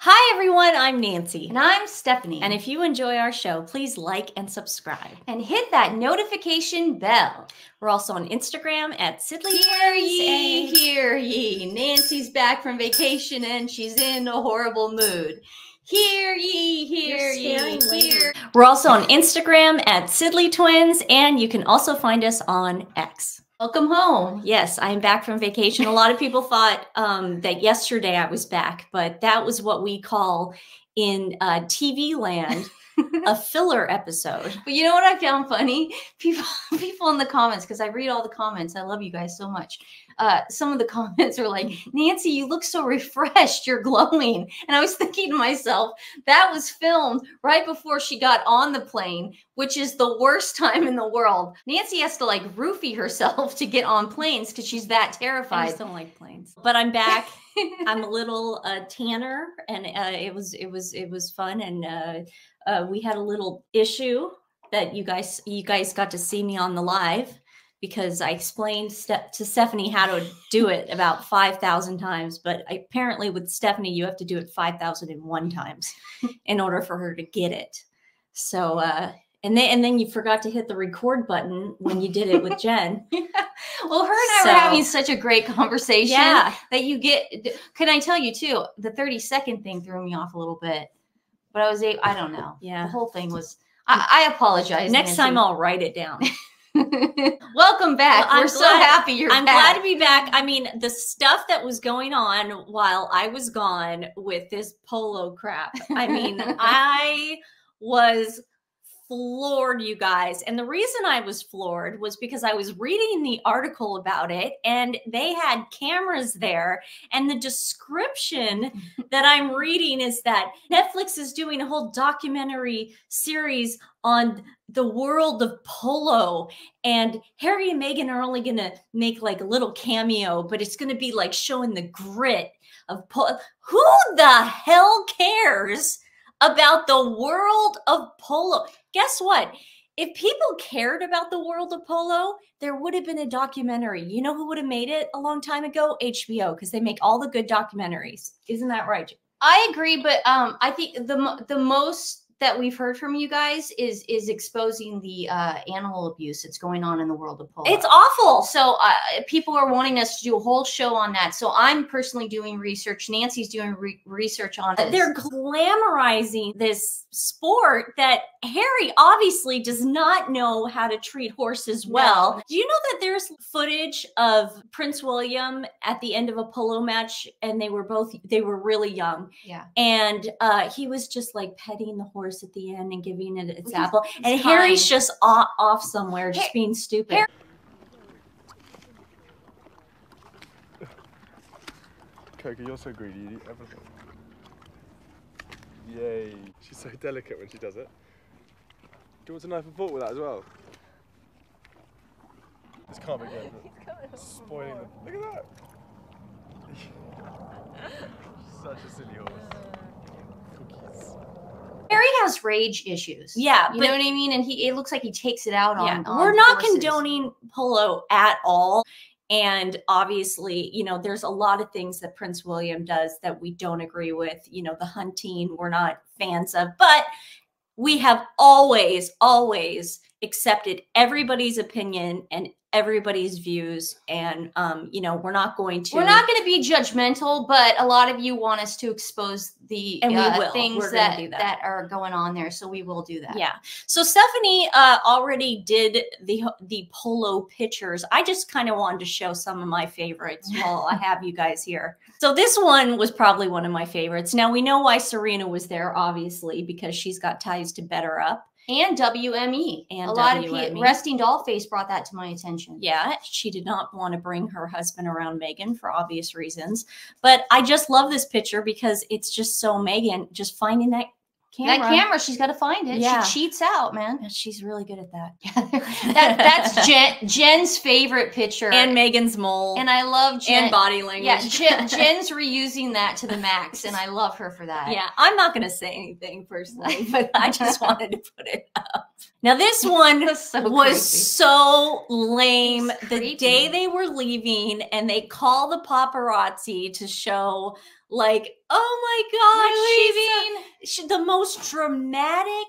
Hi everyone, I'm Nancy. And I'm Stephanie. And if you enjoy our show, please like and subscribe. And hit that notification bell. We're also on Instagram at TWiN. Hear ye, hear ye. Nancy's back from vacation and she's in a horrible mood. Hear ye, hear ye, hear. We're also on Instagram at TWiN, and you can also find us on X. Welcome home. Yes, I'm back from vacation. A lot of people thought that yesterday I was back, but that was what we call in TV land a filler episode. But you know what I found funny? People in the comments, because I read all the comments. I love you guys so much. Some of the comments are like, Nancy, you look so refreshed. You're glowing. And I was thinking to myself, that was filmed right before she got on the plane, which is the worst time in the world. Nancy has to like roofie herself to get on planes because she's that terrified. I just don't like planes. But I'm back. I'm a little tanner, and it was fun, and we had a little issue that you guys got to see me on the live, because I explained to Stephanie how to do it about 5,000 times, but apparently with Stephanie you have to do it 5,001 times in order for her to get it. So and then you forgot to hit the record button when you did it with Jen. Yeah. Well, her and I were having such a great conversation that you get. Can I tell you too? The 30-second thing threw me off a little bit, but I don't know. Yeah, the whole thing was. I apologize. Next time I'll write it down. Welcome back. We're so happy you're back. I'm glad to be back. I mean, the stuff that was going on while I was gone with this polo crap. I mean, I was floored, you guys. And the reason I was floored was because I was reading the article about it, and they had cameras there, and the description that I'm reading is that Netflix is doing a whole documentary series on the world of polo, and Harry and Meghan are only going to make like a little cameo, but it's going to be like showing the grit of polo. Who the hell cares about the world of polo? Guess what? If people cared about the world of polo, there would have been a documentary. You know who would have made it a long time ago? HBO, because they make all the good documentaries. Isn't that right? I agree, but I think the most that we've heard from you guys is exposing the animal abuse that's going on in the world of polo. It's awful. So people are wanting us to do a whole show on that. So I'm personally doing research. Nancy's doing research on it. They're glamorizing this sport that Harry obviously does not know how to treat horses well. No. Do you know that there's footage of Prince William at the end of a polo match, and they were really young. Yeah. And he was just like petting the horse at the end and giving it its apple, and Harry's just off somewhere just being stupid. Coco, you're so greedy, you eat everything. Yay. She's so delicate when she does it. Do you want a knife and fork with that as well? This can't be good. Spoiling them. Look at that. Such a silly horse. Cookies. Harry has rage issues. Yeah. You know what I mean? And it looks like he takes it out on We're not horses. condoning polo at all. And obviously, you know, there's a lot of things that Prince William does that we don't agree with. You know, the hunting, we're not fans of. But we have always accepted everybody's opinion and everybody's views, and you know, we're not going to be judgmental, but a lot of you want us to expose the things that are going on there, so we will do that. Yeah. So Stephanie already did the polo pictures. I just kind of wanted to show some of my favorites while I have you guys here. So this one was probably one of my favorites. Now we know why Serena was there, obviously, because she's got ties to Better Up. And WME. And a lot of people, Resting Dollface brought that to my attention. Yeah, she did not want to bring her husband around Meghan for obvious reasons. But I just love this picture because it's just so Meghan, just finding that camera. That camera, she's got to find it. Yeah. She cheats out, man. Yeah, she's really good at that. That's Jen's favorite picture. And Meghan's mole. And I love Jen. And body language. Yeah, Jen's reusing that to the max, and I love her for that. Yeah, I'm not going to say anything personally, but I just wanted to put it up. Now this one That's so was creepy. so lame. It's The creepy. day they were leaving and they call the paparazzi to show like, oh my gosh, the most dramatic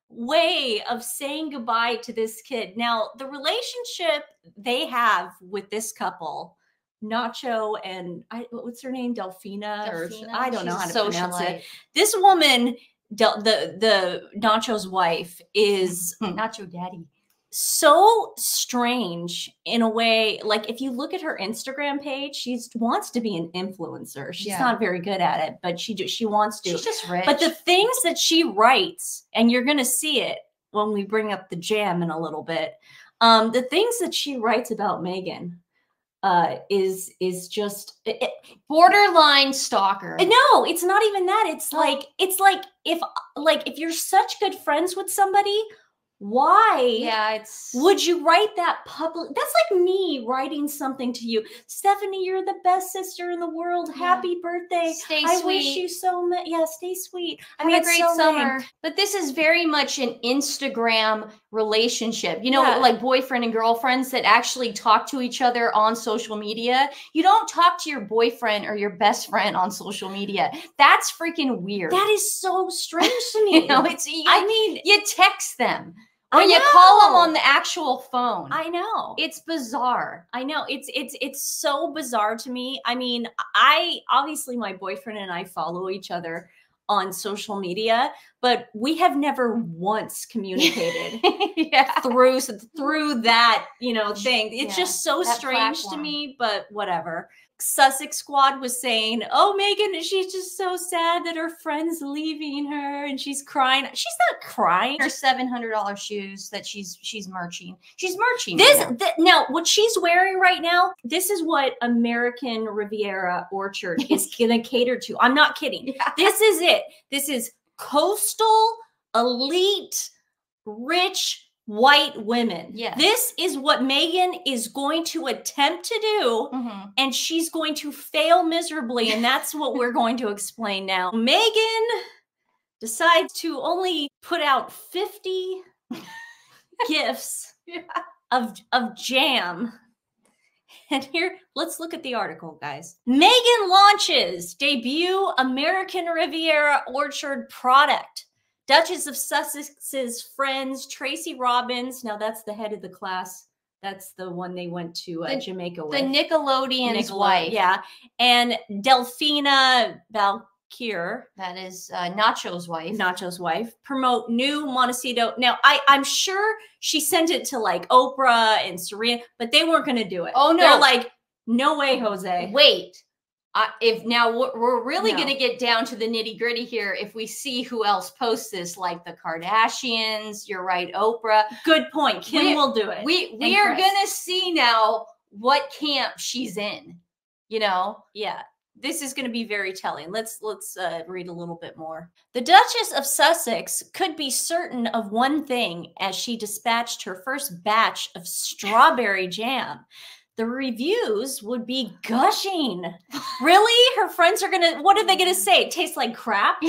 way of saying goodbye to this kid. Now, the relationship they have with this couple, Nacho and what's her name? Delphina? Or I don't know how to pronounce it. This woman, the Nacho's wife, is Nacho Daddy. So strange in a way. Like if you look at her Instagram page, she wants to be an influencer. She's not very good at it, but she wants to. She's just rich. But the things that she writes, and you're going to see it when we bring up the jam in a little bit. The things that she writes about Meghan is just borderline stalker. No, it's not even that. It's like if you're such good friends with somebody, why would you write that public? That's like me writing something to you. Stephanie, you're the best sister in the world. Happy birthday. Stay I sweet. wish you so much. Yeah, stay sweet. Have a great summer. But this is very much an Instagram relationship. You know, like boyfriend and girlfriends that actually talk to each other on social media. You don't talk to your boyfriend or your best friend on social media. That's freaking weird. That is so strange to me. You know, you text them. Or you call them on the actual phone. I know. It's bizarre. I know. It's so bizarre to me. I mean, obviously my boyfriend and I follow each other on social media, but we have never once communicated through that, thing. It's just so strange to me, but whatever. Sussex Squad was saying, oh, Meghan, she's just so sad that her friend's leaving her and she's crying. She's not crying. Her $700 shoes that she's merching. She's merching. Now, what she's wearing right now, this is what American Riviera Orchard is going to cater to. I'm not kidding. This is it. This is coastal, elite, rich, white women. Yes. This is what Meghan is going to attempt to do, and she's going to fail miserably, and that's what we're going to explain now. Meghan decides to only put out 50 gifts of jam. And here, let's look at the article, guys. Meghan launches debut American Riviera Orchard product. Duchess of Sussex's friends, Tracy Robbins. Now that's the head of the class. That's the one they went to Jamaica with. The Nickelodeon's wife. Yeah. And Delphina Valkyr. That is Nacho's wife. Nacho's wife. Promote new Montecito. Now, I'm sure she sent it to like Oprah and Serena, but they weren't going to do it. Oh, no. They're like, no way, Jose. Wait. If now we're really going to get down to the nitty gritty here, if we see who else posts this, like the Kardashians, you're right, Oprah. Good point. Kim will do it. We are going to see now what camp she's in, Yeah. This is going to be very telling. Let's read a little bit more. The Duchess of Sussex could be certain of one thing as she dispatched her first batch of strawberry jam. The reviews would be gushing. Really? Her friends are what are they going to say? It tastes like crap?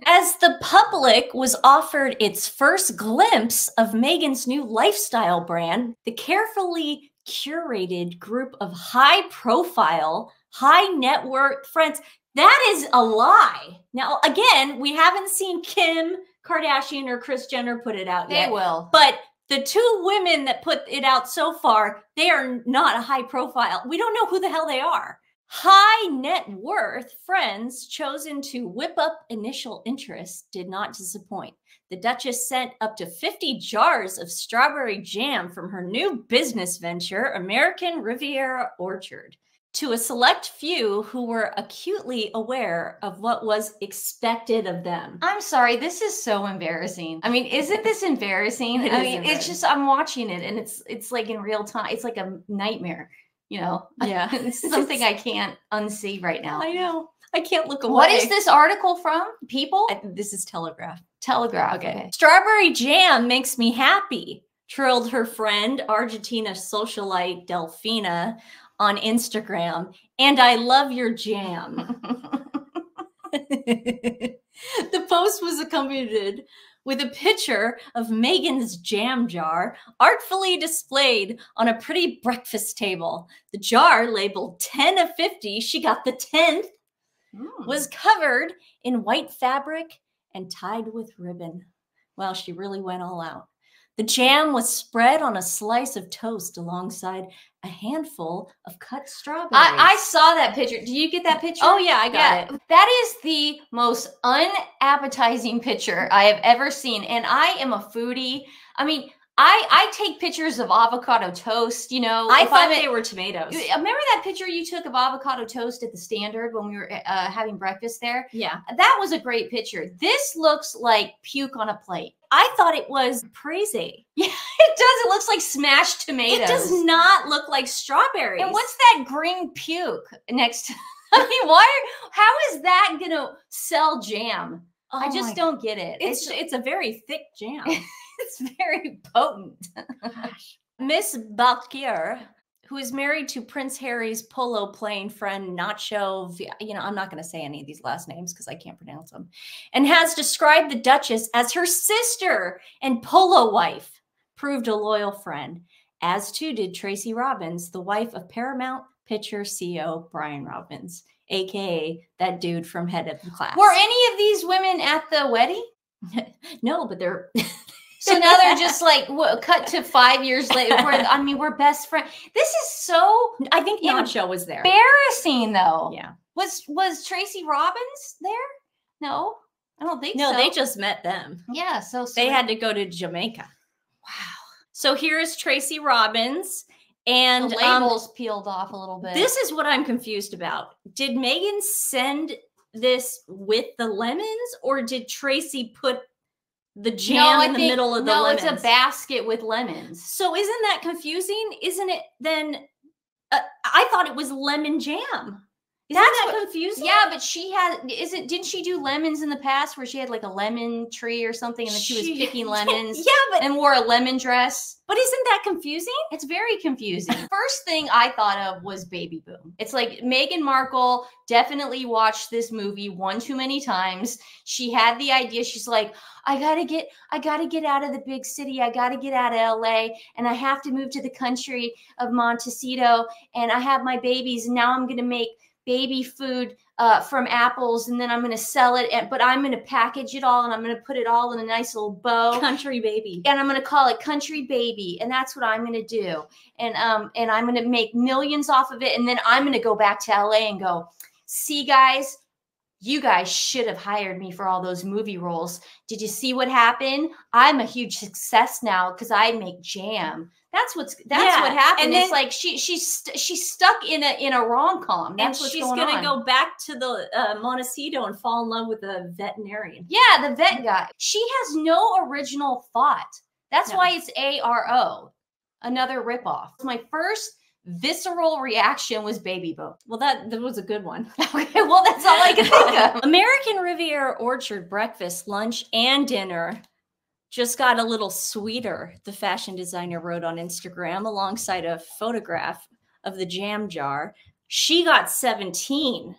As the public was offered its first glimpse of Meghan's new lifestyle brand, the carefully curated group of high-profile, high-net-worth friends, that is a lie. Now, again, we haven't seen Kim Kardashian or Kris Jenner put it out yet. They will. But the two women that put it out so far, they are not a high profile. We don't know who the hell they are. High net worth friends chosen to whip up initial interest did not disappoint. The Duchess sent up to 50 jars of strawberry jam from her new business venture, American Riviera Orchard, to a select few who were acutely aware of what was expected of them. I'm sorry, this is so embarrassing. I mean, isn't this embarrassing? It's just, I'm watching it and it's like in real time. It's like a nightmare, Yeah. It's something I can't unsee right now. I know. I can't look away. What is this article from? People? This is Telegraph. Telegraph. Okay. Strawberry jam makes me happy, trilled her friend, Argentina socialite Delphina, on Instagram, and I love your jam. The post was accompanied with a picture of Meghan's jam jar artfully displayed on a pretty breakfast table. The jar, labeled 10 of 50, she got the 10th, was covered in white fabric and tied with ribbon. Well, she really went all out. The jam was spread on a slice of toast alongside a handful of cut strawberries. I saw that picture. Do you get that picture? Oh, yeah, I got it. That is the most unappetizing picture I have ever seen. And I am a foodie. I mean, I take pictures of avocado toast, you know. I thought they were tomatoes. Remember that picture you took of avocado toast at the Standard when we were having breakfast there? Yeah. That was a great picture. This looks like puke on a plate. I thought it was crazy. Yeah, it does. It looks like smashed tomatoes. It does not look like strawberries. And what's that green puke next to? I mean, how is that going to sell jam? Oh, I just don't get it. It's a very thick jam. It's very potent. Miss Bakir, who is married to Prince Harry's polo playing friend Nacho, I'm not going to say any of these last names because I can't pronounce them, and has described the Duchess as her sister and polo wife, proved a loyal friend, as too did Tracy Robbins, the wife of Paramount Picture CEO Brian Robbins, aka that dude from Head of the Class. Were any of these women at the wedding? No, but they're... So now they're just like cut to 5 years later. We're best friends. This is so. I think Nacho was there. Embarrassing though. Yeah. Was Tracy Robbins there? No, I don't think so. No, they just met them. Yeah. So they had to go to Jamaica. Wow. So here's Tracy Robbins, and the labels peeled off a little bit. This is what I'm confused about. Did Meghan send this with the lemons, or did Tracy put the jam in the middle of the lemons? No, it's a basket with lemons. So isn't that confusing? Isn't it then? I thought it was lemon jam. Isn't that confusing? Yeah, but didn't she do lemons in the past where she had like a lemon tree or something and then she was picking lemons? Yeah, and wore a lemon dress. But isn't that confusing? It's very confusing. First thing I thought of was Baby Boom. It's like Meghan Markle definitely watched this movie one too many times. She had the idea. She's like, I gotta get out of the big city. I gotta get out of LA, and I have to move to the country of Montecito, and I have my babies, and now I'm gonna make baby food from apples, and then I'm going to sell it, but I'm going to package it all, and I'm going to put it all in a nice little bow. Country Baby. And I'm going to call it Country Baby, and that's what I'm going to do. And I'm going to make millions off of it, and then I'm going to go back to LA and go, see, guys, you guys should have hired me for all those movie roles. Did you see what happened? I'm a huge success now because I make jam. That's what happened. And it's like she's stuck in a rom-com. That's what's going on. And she's gonna go back to the Montecito and fall in love with a veterinarian. Yeah, the vet guy. She has no original thought. That's why it's ARO, another ripoff. My first visceral reaction was Baby Boom. Well, that was a good one. Okay, well, that's all I can think of. American Riviera Orchard breakfast, lunch, and dinner just got a little sweeter, the fashion designer wrote on Instagram alongside a photograph of the jam jar. She got 17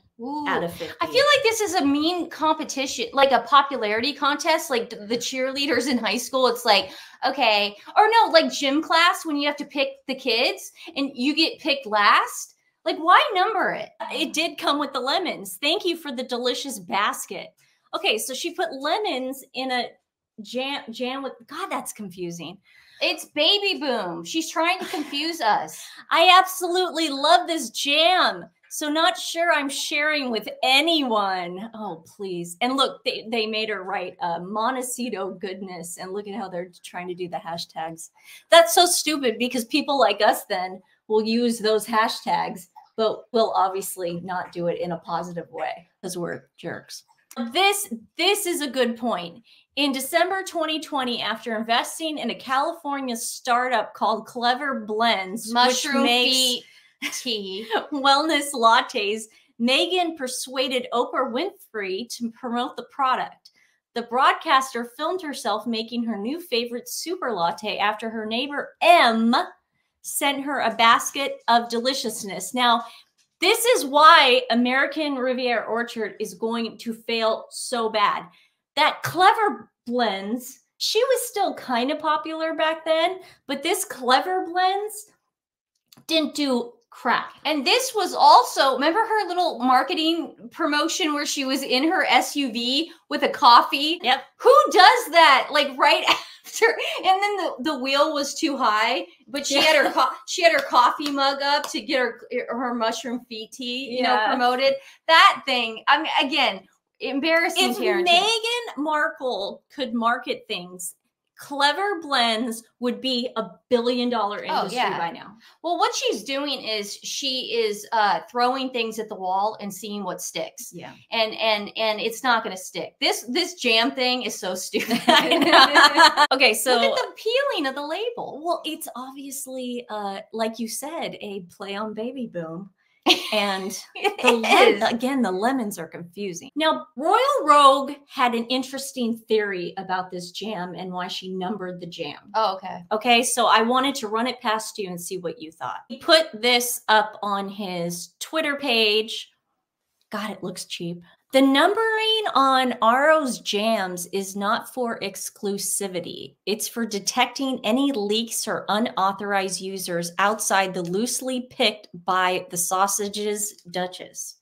out of 50. I feel like this is a mean competition, like a popularity contest, like the cheerleaders in high school. It's like, okay, or no, like gym class when you have to pick the kids and you get picked last. Like, why number it? It did come with the lemons. Thank you for the delicious basket. Okay, so she put lemons in a jam with, God, that's confusing. It's Baby Boom. She's trying to confuse us. I absolutely love this jam. So not sure I'm sharing with anyone. Oh, please. And look, they made her write Montecito goodness. And look at how they're trying to do the hashtags. That's so stupid because people like us then will use those hashtags, but we'll obviously not do it in a positive way because we're jerks. This is a good point. In December 2020, after investing in a California startup called Clever Blends, mushroom which makes tea wellness lattes, Meghan persuaded Oprah Winfrey to promote the product. The broadcaster filmed herself making her new favorite super latte after her neighbor M sent her a basket of deliciousness. Now, this is why American Riviera Orchard is going to fail so bad. That Clever Blends. She was still kind of popular back then, but this Clever Blends didn't do crap. And this was also, remember her little marketing promotion where she was in her SUV with a coffee? Yep. Who does that? Like right after, and then the wheel was too high, but she had her she had her coffee mug up to get her mushroom feet tea, you know, promoted. That thing. I mean, again, embarrassing. If Meghan Markle could market things, Clever Blends would be $1 billion industry by now. Well, what she's doing is she is throwing things at the wall and seeing what sticks. Yeah. And it's not going to stick. This jam thing is so stupid. Okay, so look at the peeling of the label. Well, it's obviously like you said, a play on Baby Boom. And the lemons are confusing. Now, Royal Rogue had an interesting theory about this jam and why she numbered the jam. Oh, okay. Okay, so I wanted to run it past you and see what you thought. He put this up on his Twitter page. God, it looks cheap. The numbering on RO's jams is not for exclusivity. It's for detecting any leaks or unauthorized users outside the loosely picked by the sausage's Duchess.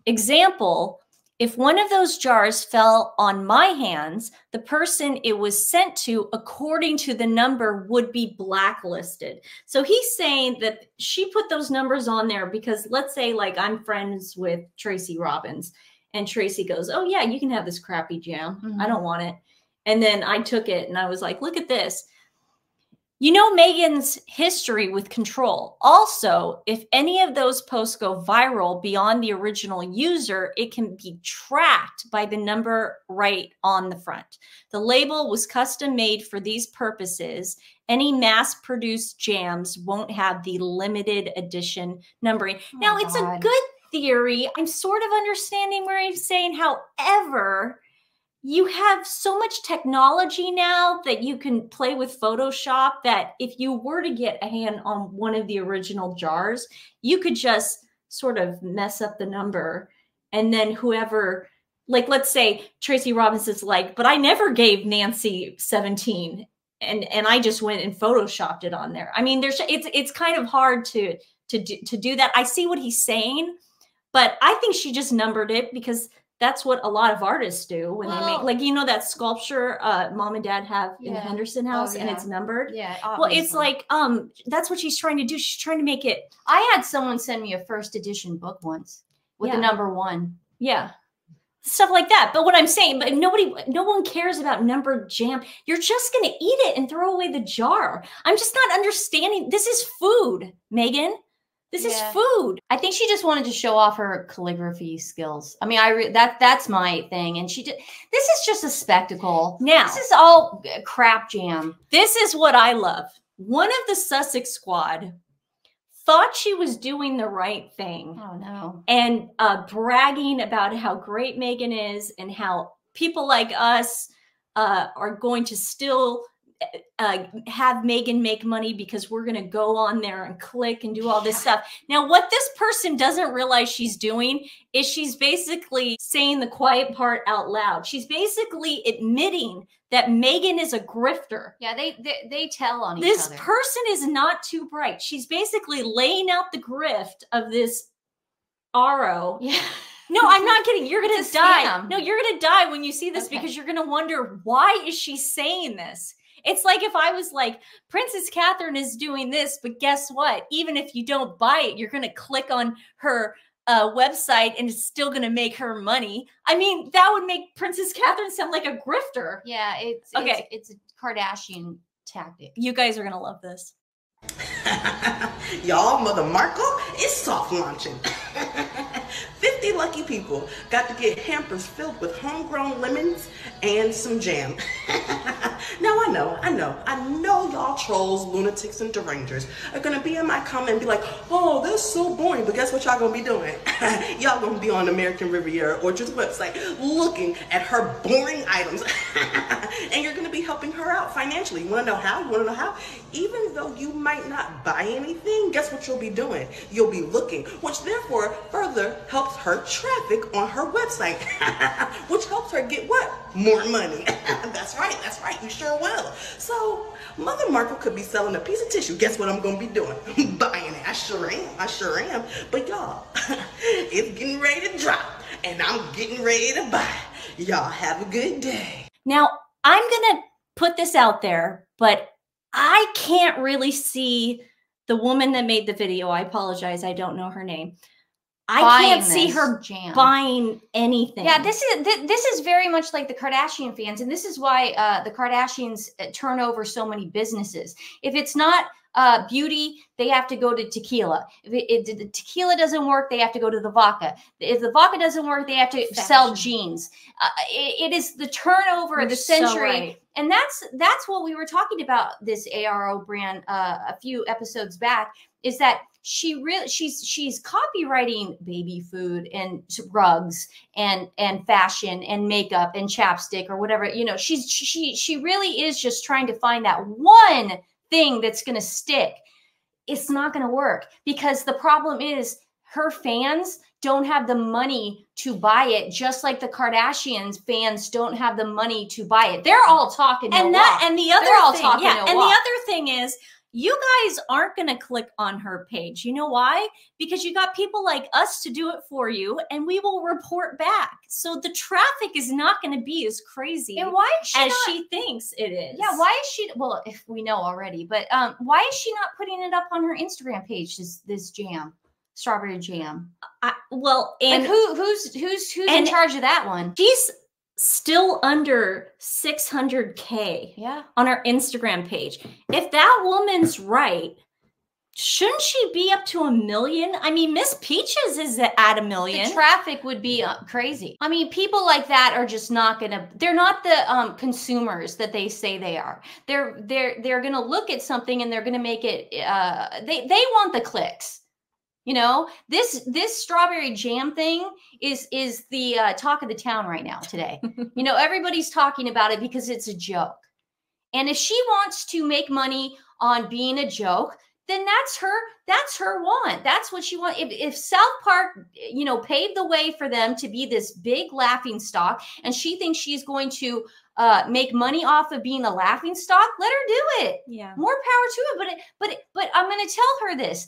Example, if one of those jars fell on my hands, the person it was sent to, according to the number, would be blacklisted. So he's saying that she put those numbers on there because, let's say, like, I'm friends with Tracy Robbins. And Tracy goes, oh, yeah, you can have this crappy jam. I don't want it. And then I took it and I was like, look at this. You know Meghan's history with control. Also, if any of those posts go viral beyond the original user, it can be tracked by the number right on the front. The label was custom made for these purposes. Any mass-produced jams won't have the limited edition numbering. Now, it's a good theory. I'm sort of understanding where he's saying, however, you have so much technology now that you can play with Photoshop that if you were to get a hand on one of the original jars, you could just sort of mess up the number. And then whoever, like, let's say Tracy Robinson's like, but I never gave Nancy 17 and I just went and Photoshopped it on there. I mean, it's kind of hard to do that. I see what he's saying. But I think she just numbered it because that's what a lot of artists do when they make, like, you know, that sculpture mom and dad have in the Henderson house and it's numbered. Yeah. Obviously. Well, it's like, that's what she's trying to do. She's trying to make it. I had someone send me a first edition book once with the number 1. Yeah. Stuff like that. But what I'm saying, but no one cares about numbered jam. You're just going to eat it and throw away the jar. I'm just not understanding. This is food, Meghan. This is food. I think she just wanted to show off her calligraphy skills. I mean, that's my thing. And she did. This is just a spectacle. Now, this is all crap jam. This is what I love. One of the Sussex squad thought she was doing the right thing. Oh no! And bragging about how great Meghan is and how people like us are going to still have Meghan make money because we're going to go on there and click and do all this stuff. Now, what this person doesn't realize she's doing is she's basically saying the quiet part out loud. She's basically admitting that Meghan is a grifter. Yeah, they tell on each other. This other. person is not too bright. She's basically laying out the grift of this RO. Yeah. No, I'm not kidding. You're going to die. Scam. No, you're going to die when you see this because you're going to wonder, why is she saying this? It's like if I was like, Princess Catherine is doing this, but guess what? Even if you don't buy it, you're going to click on her website and it's still going to make her money. I mean, that would make Princess Catherine sound like a grifter. Yeah, it's a Kardashian tactic. You guys are going to love this. Y'all, Mother Markle is soft launching. 50 lucky people got to get hampers filled with homegrown lemons and some jam. Now I know y'all trolls, lunatics, and derangers are gonna be in my comment and be like, oh, that's so boring. But guess what y'all gonna be doing? Y'all gonna be on American Riviera Orchard's website looking at her boring items. And you're gonna be helping her out financially. You wanna know how? You wanna know how? Even though you might not buy anything, guess what you'll be doing? You'll be looking, which therefore further helps her traffic on her website, which helps her get what? More money. That's right, you sure will. So Mother Markle could be selling a piece of tissue. Guess what I'm gonna be doing? Buying it. I sure am. But y'all, it's getting ready to drop and I'm getting ready to buy. Y'all have a good day. Now, I'm gonna put this out there, but I can't really see the woman that made the video. I apologize, I don't know her name. I can't see her buying anything. Yeah, this is very much like the Kardashian fans, and this is why the Kardashians turn over so many businesses. If it's not beauty, they have to go to tequila. If the tequila doesn't work, they have to go to the vodka. If the vodka doesn't work, they have to sell jeans. It is the turnover of the century. So right. And that's what we were talking about this ARO brand a few episodes back, is that she's copywriting baby food and rugs and fashion and makeup and chapstick or whatever. You know, she really is just trying to find that one thing that's going to stick. It's not going to work because the problem is her fans don't have the money to buy it, just like the Kardashians fans don't have the money to buy it. They're all talking and the other thing is, you guys aren't going to click on her page. You know why? Because you got people like us to do it for you, and we will report back. So the traffic is not going to be as crazy and why is she she thinks it is. Yeah, why is she? Well, if we know already, but why is she not putting it up on her Instagram page? This jam, strawberry jam. And like who's in charge of that one? She's still under 600K on our Instagram page. If that woman's right, shouldn't she be up to 1 million? I mean, Miss Peaches is at 1 million. The traffic would be crazy. I mean, people like that are just not gonna, they're not the consumers that they say they are. They're gonna look at something and they're gonna make it, they want the clicks. You know, this strawberry jam thing is the talk of the town right now today. You know, everybody's talking about it because it's a joke. And if she wants to make money on being a joke, then that's her want. That's what she wants. If South Park, you know, paved the way for them to be this big laughing stock, and she thinks she's going to make money off of being a laughing stock, let her do it. Yeah. More power to it. But I'm going to tell her this.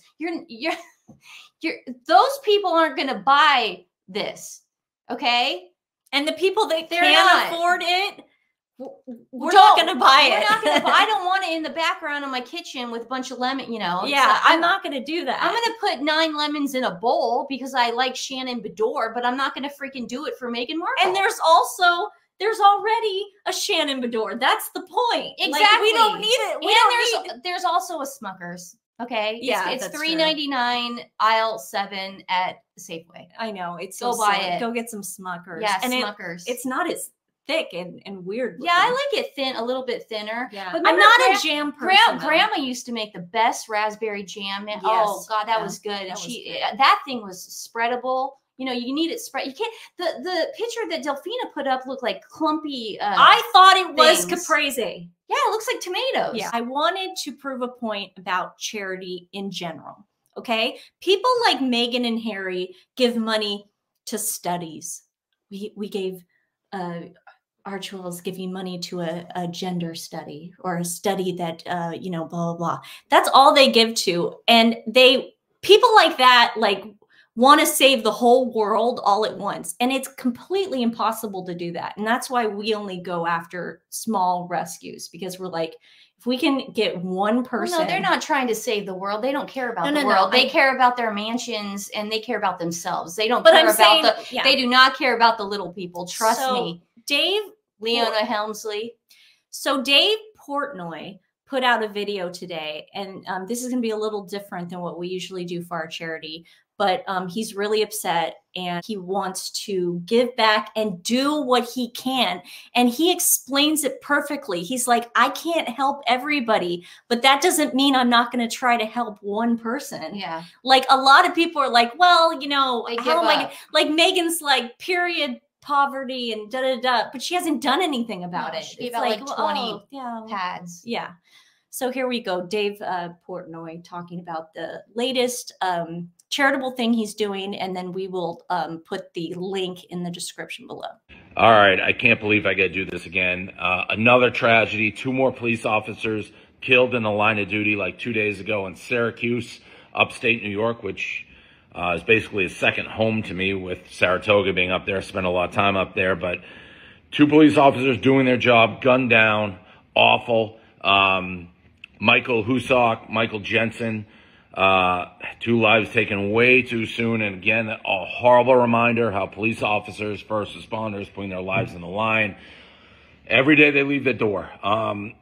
Those people aren't going to buy this. Okay. And the people that can't afford it, we're not going to buy it. We're not going to buy. I don't want it in the background of my kitchen with a bunch of lemon, you know. Yeah, I'm not going to do that. I'm going to put 9 lemons in a bowl because I like Shannon Bedore, but I'm not going to freaking do it for Meghan Markle. And there's already a Shannon Bedore. That's the point. Exactly. Like, we don't need it. There's also a Smucker's. Okay. Yeah, it's $3.99 aisle 7 at Safeway. I know. It's go buy it. Go get some Smuckers. Yeah, and Smuckers. It's not as thick and weird looking. Yeah, I like it thin, a little bit thinner. Yeah. But I'm not a jam person. Grandma used to make the best raspberry jam. Yes. Oh God, that was good. That thing was spreadable. You know, you need it spread. You can't. The picture that Delphina put up looked like clumpy. I thought it was caprese. Yeah, it looks like tomatoes. Yeah, I wanted to prove a point about charity in general. Okay, people like Meghan and Harry give money to studies. We gave Archewell is giving money to a gender study or a study that you know, blah blah blah. That's all they give to, and people like that want to save the whole world all at once. And it's completely impossible to do that. And that's why we only go after small rescues, because we're like, if we can get one person. No, they're not trying to save the world. They don't care about the world. They care about their mansions and they care about themselves. They don't care about they do not care about the little people. Trust me. Leona Helmsley. So Dave Portnoy put out a video today, and this is going to be a little different than what we usually do for our charity. But he's really upset and he wants to give back and do what he can. And he explains it perfectly. He's like, I can't help everybody, but that doesn't mean I'm not going to try to help one person. Yeah. Like a lot of people are like, well, you know, how am I, up. like Meghan's like, period, poverty and da-da-da, but she hasn't done anything about No, it. she gave It's out like well, 20 yeah, pads. yeah. So here we go. Dave Portnoy talking about the latest charitable thing he's doing, and then we will put the link in the description below. All right, I can't believe I got to do this again. Another tragedy. 2 more police officers killed in the line of duty like 2 days ago in Syracuse, upstate New York, which is basically a second home to me with Saratoga being up there. I spent a lot of time up there, but 2 police officers doing their job, gunned down, awful. Michael Husock, Michael Jensen, 2 lives taken way too soon. And again, a horrible reminder how police officers, first responders, putting their lives on the line every day they leave the door. We're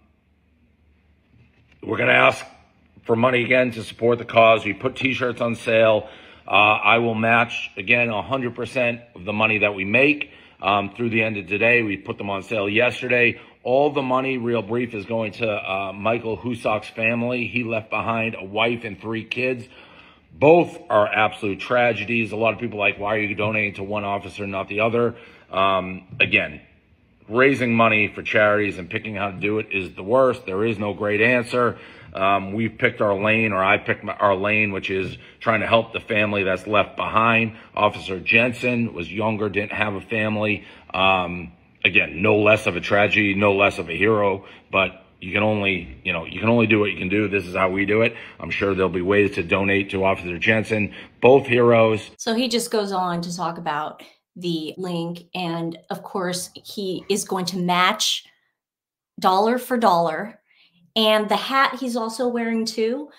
going to ask for money again to support the cause. We put t-shirts on sale. I will match, again, 100% of the money that we make through the end of today. We put them on sale yesterday. All the money, real brief, is going to Michael Husock's family. He left behind a wife and 3 kids. Both are absolute tragedies. A lot of people are like, why are you donating to one officer, not the other? Again, raising money for charities and picking how to do it is the worst. There is no great answer. We've picked our lane, or I picked our lane, which is trying to help the family that's left behind. Officer Jensen was younger, didn't have a family. Again, no less of a tragedy, no less of a hero, but you can only do what you can do. This is how we do it. I'm sure there'll be ways to donate to Officer Jensen. Both heroes. So he just goes on to talk about the link. And of course, he is going to match dollar for dollar. And the hat he's also wearing too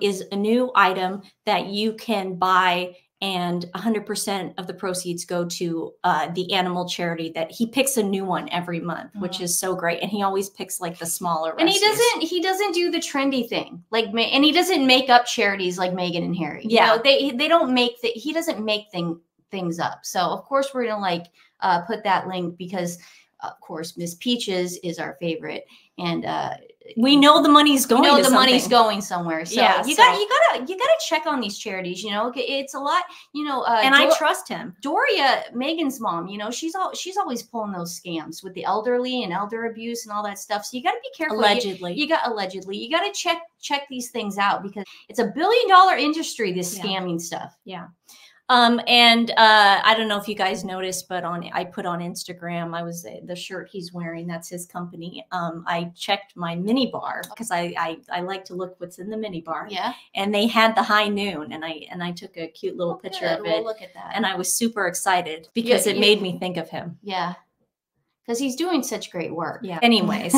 is a new item that you can buy, and 100% of the proceeds go to the animal charity that he picks a new one every month, which is so great. And he always picks like the smaller rescues. And he doesn't do the trendy thing and he doesn't make up charities like Meghan and Harry. Yeah, you know, they don't make he doesn't make things up. So of course we're gonna like put that link because of course Miss Peaches is our favorite, and we know the money's going. You know the money's going somewhere. So yeah, you gotta check on these charities. You know, it's a lot. You know, and I trust him. Doria, Meghan's mom. You know, she's always pulling those scams with the elderly and elder abuse and all that stuff. So you got to be careful. Allegedly, you got to check these things out because it's $1 billion industry. This scamming stuff. Yeah. And I don't know if you guys noticed, but I put on Instagram, the shirt he's wearing, that's his company. I checked my mini bar because I like to look what's in the mini bar. Yeah. And they had the high noon, and I took a cute little picture of it. We'll look at that. And I was super excited because it made me think of him. Yeah. Because he's doing such great work. Yeah. Anyways.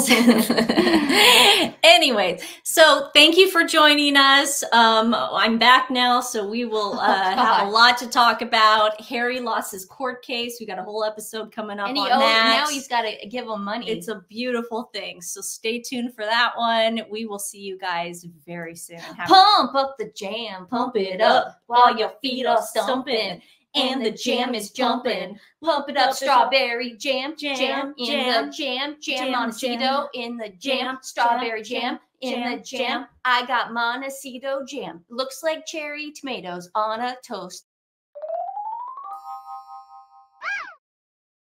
So thank you for joining us. I'm back now, so we will have a lot to talk about. Harry lost his court case. We got a whole episode coming up on that. Now he's got to give him money. It's a beautiful thing. So stay tuned for that one. We will see you guys very soon. Pump up the jam, pump it up while your feet are stumping. And the jam is jumping. Pump it up, strawberry jam, jam in the jam, Montecito in the jam, strawberry jam in the jam. I got Montecito jam. Looks like cherry tomatoes on a toast.